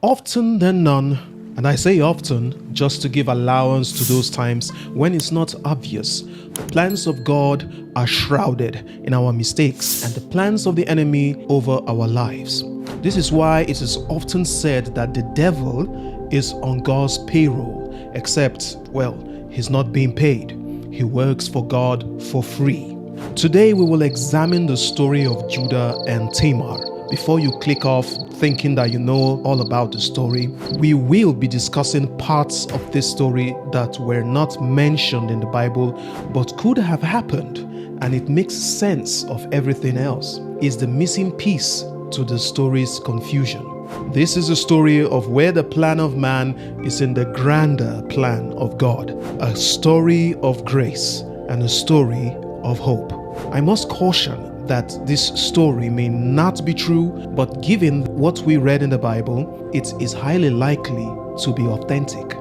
Often than none, and I say often just to give allowance to those times when it's not obvious, the plans of God are shrouded in our mistakes and the plans of the enemy over our lives. This is why it is often said that the devil is on God's payroll, except, he's not being paid. He works for God for free. Today we will examine the story of Judah and Tamar. Before you click off thinking that you know all about the story, we will be discussing parts of this story that were not mentioned in the Bible but could have happened, and it makes sense of everything else. It's the missing piece to the story's confusion. This is a story of where the plan of man is in the grander plan of God, a story of grace and a story of hope. I must caution that this story may not be true, but given what we read in the Bible, it is highly likely to be authentic.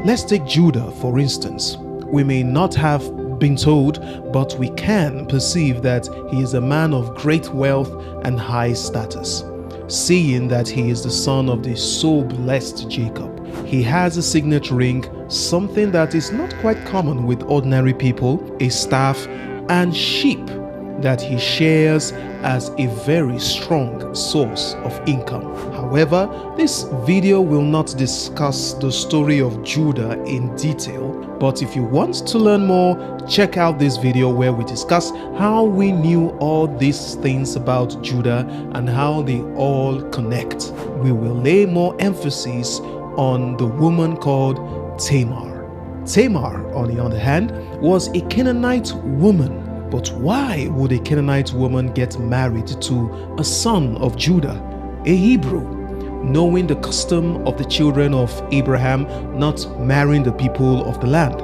Let's take Judah, for instance. We may not have been told, but we can perceive that he is a man of great wealth and high status. Seeing that he is the son of the so blessed Jacob, he has a signet ring, something that is not quite common with ordinary people, a staff, and sheep that he shares as a very strong source of income. However, this video will not discuss the story of Judah in detail, but if you want to learn more, check out this video where we discuss how we knew all these things about Judah and how they all connect. We will lay more emphasis on the woman called Tamar. Tamar, on the other hand, was a Canaanite woman. But why would a Canaanite woman get married to a son of Judah, a Hebrew, knowing the custom of the children of Abraham not marrying the people of the land?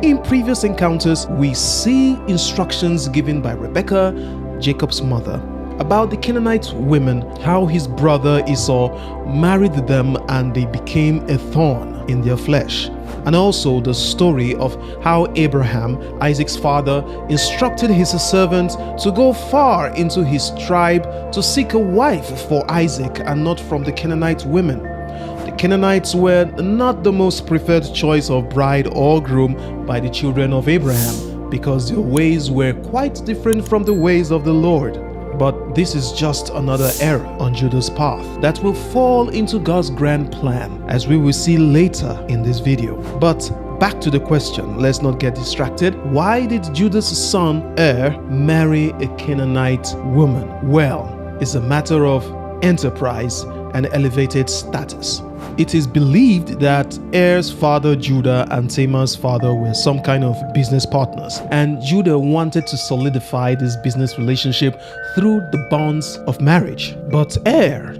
In previous encounters, we see instructions given by Rebekah, Jacob's mother, about the Canaanite women, how his brother Esau married them and they became a thorn in their flesh. And also the story of how Abraham, Isaac's father, instructed his servant to go far into his tribe to seek a wife for Isaac and not from the Canaanite women. The Canaanites were not the most preferred choice of bride or groom by the children of Abraham because their ways were quite different from the ways of the Lord. But this is just another error on Judah's path that will fall into God's grand plan, as we will see later in this video. But back to the question, let's not get distracted. Why did Judah's son marry a Canaanite woman? Well, it's a matter of enterprise and elevated status. It is believed that father Judah and Tamar's father were some kind of business partners, and Judah wanted to solidify this business relationship through the bonds of marriage. But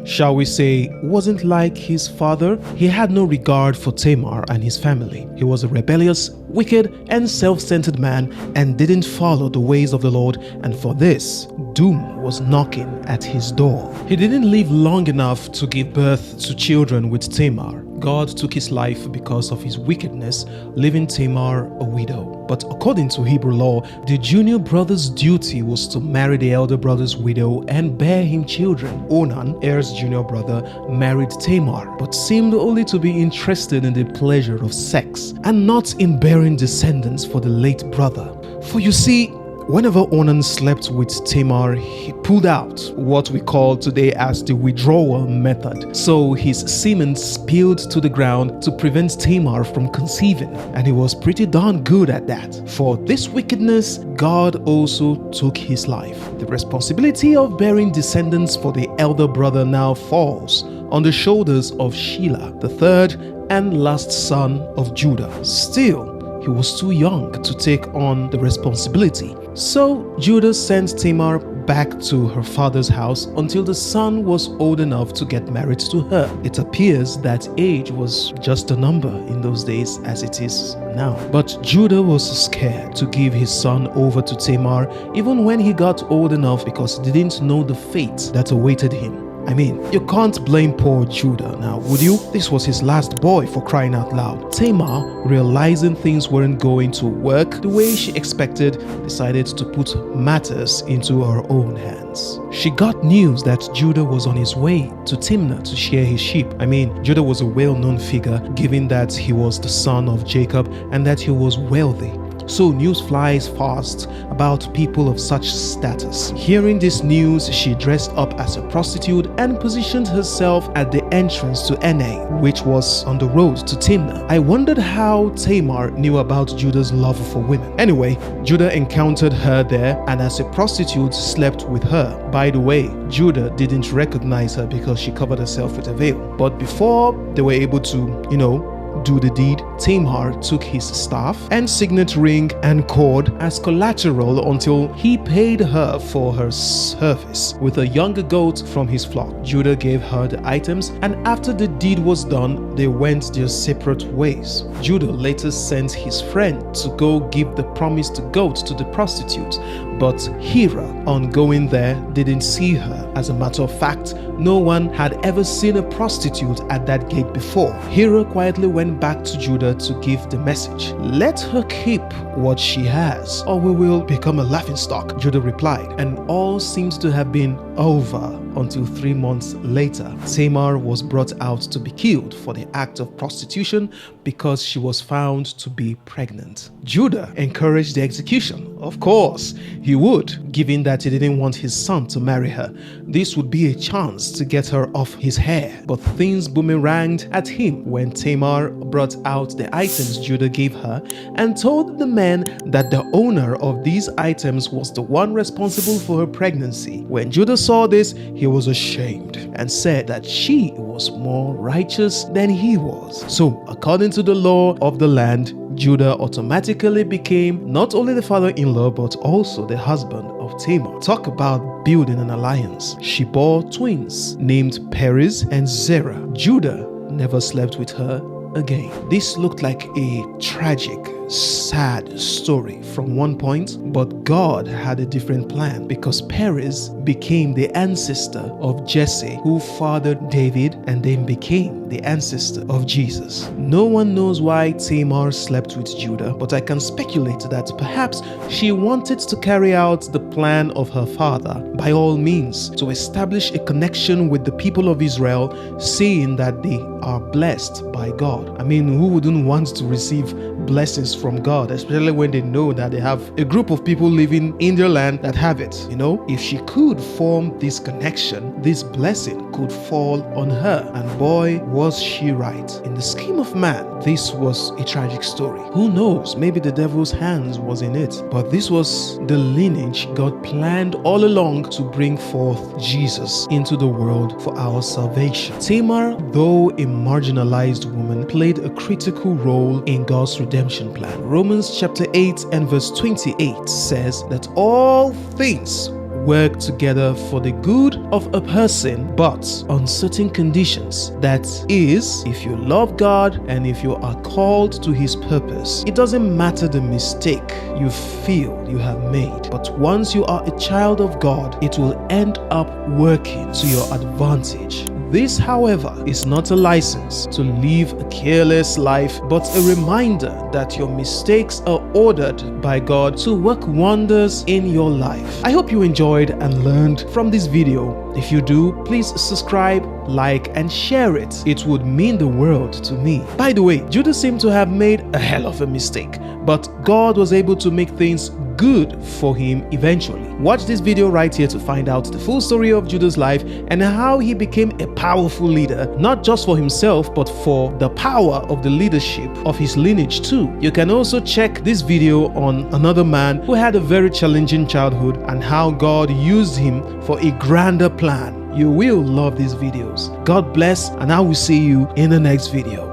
shall we say, wasn't like his father. He had no regard for Tamar and his family. He was a rebellious, wicked, and self-centered man and didn't follow the ways of the Lord, and for this, doom was knocking at his door. He didn't live long enough to give birth to children with Tamar. God took his life because of his wickedness, leaving Tamar a widow. But according to Hebrew law, the junior brother's duty was to marry the elder brother's widow and bear him children. Onan, junior brother, married Tamar, but seemed only to be interested in the pleasure of sex and not in bearing descendants for the late brother. For you see, whenever Onan slept with Tamar, he pulled out what we call today as the withdrawal method. So his semen spilled to the ground to prevent Tamar from conceiving, and he was pretty darn good at that. For this wickedness, God also took his life. The responsibility of bearing descendants for the elder brother now falls on the shoulders of Shelah, the third and last son of Judah. Still, he was too young to take on the responsibility. So Judah sent Tamar back to her father's house until the son was old enough to get married to her. It appears that age was just a number in those days as it is now. But Judah was scared to give his son over to Tamar even when he got old enough because he didn't know the fate that awaited him. I mean, you can't blame poor Judah now, would you? This was his last boy, for crying out loud. Tamar, realizing things weren't going to work the way she expected, decided to put matters into her own hands. She got news that Judah was on his way to Timnah to share his sheep. I mean, Judah was a well-known figure, given that he was the son of Jacob and that he was wealthy. So news flies fast about people of such status. Hearing this news, she dressed up as a prostitute and positioned herself at the entrance to Enaim, which was on the road to Timnah. I wondered how Tamar knew about Judah's love for women. Anyway, Judah encountered her there and as a prostitute slept with her. By the way, Judah didn't recognize her because she covered herself with a veil. But before they were able to, do the deed, Tamar took his staff and signet ring and cord as collateral until he paid her for her service with a younger goat from his flock. Judah gave her the items, and after the deed was done, they went their separate ways. Judah later sent his friend to go give the promised goat to the prostitute, but Hira, on going there, didn't see her. As a matter of fact, no one had ever seen a prostitute at that gate before. Hira quietly went back to Judah to give the message. "Let her keep what she has, or we will become a laughingstock," Judah replied, and all seems to have been over until 3 months later. Tamar was brought out to be killed for the act of prostitution because she was found to be pregnant. Judah encouraged the execution. Of course, he would, given that he didn't want his son to marry her. This would be a chance to get her off his hair. But things boomeranged at him when Tamar brought out the items Judah gave her and told the men that the owner of these items was the one responsible for her pregnancy. When Judah saw this, he was ashamed and said that she was more righteous than he was. So, according to the law of the land, Judah automatically became not only the father-in-law but also the husband of Tamar. Talk about building an alliance. She bore twins named Perez and Zerah. Judah never slept with her again. This looked like a tragic, sad story from one point, but God had a different plan because Perez became the ancestor of Jesse, who fathered David and then became the ancestor of Jesus. No one knows why Tamar slept with Judah, but I can speculate that perhaps she wanted to carry out the plan of her father, by all means, to establish a connection with the people of Israel, seeing that they are blessed by God. I mean, who wouldn't want to receive blessings from God, especially when they know that they have a group of people living in their land that have it? If she could form this connection, this blessing could fall on her, and boy, was she right. In the scheme of man, this was a tragic story. Who knows, maybe the devil's hands was in it, but this was the lineage God planned all along to bring forth Jesus into the world for our salvation. Tamar, though a marginalized woman, played a critical role in God's redemption plan. Romans chapter 8 and verse 28 says that all things work together for the good of a person, but on certain conditions. That is, if you love God and if you are called to His purpose. It doesn't matter the mistake you feel you have made, but once you are a child of God, it will end up working to your advantage. This, however, is not a license to live a careless life, but a reminder that your mistakes are ordered by God to work wonders in your life. I hope you enjoyed and learned from this video. If you do, please subscribe, like, and share it. It would mean the world to me. By the way, Judah seemed to have made a hell of a mistake, but God was able to make things good for him eventually. Watch this video right here to find out the full story of Judah's life and how he became a powerful leader, not just for himself, but for the power of the leadership of his lineage too. You can also check this video on another man who had a very challenging childhood and how God used him for a grander plan. You will love these videos. God bless, and I will see you in the next video.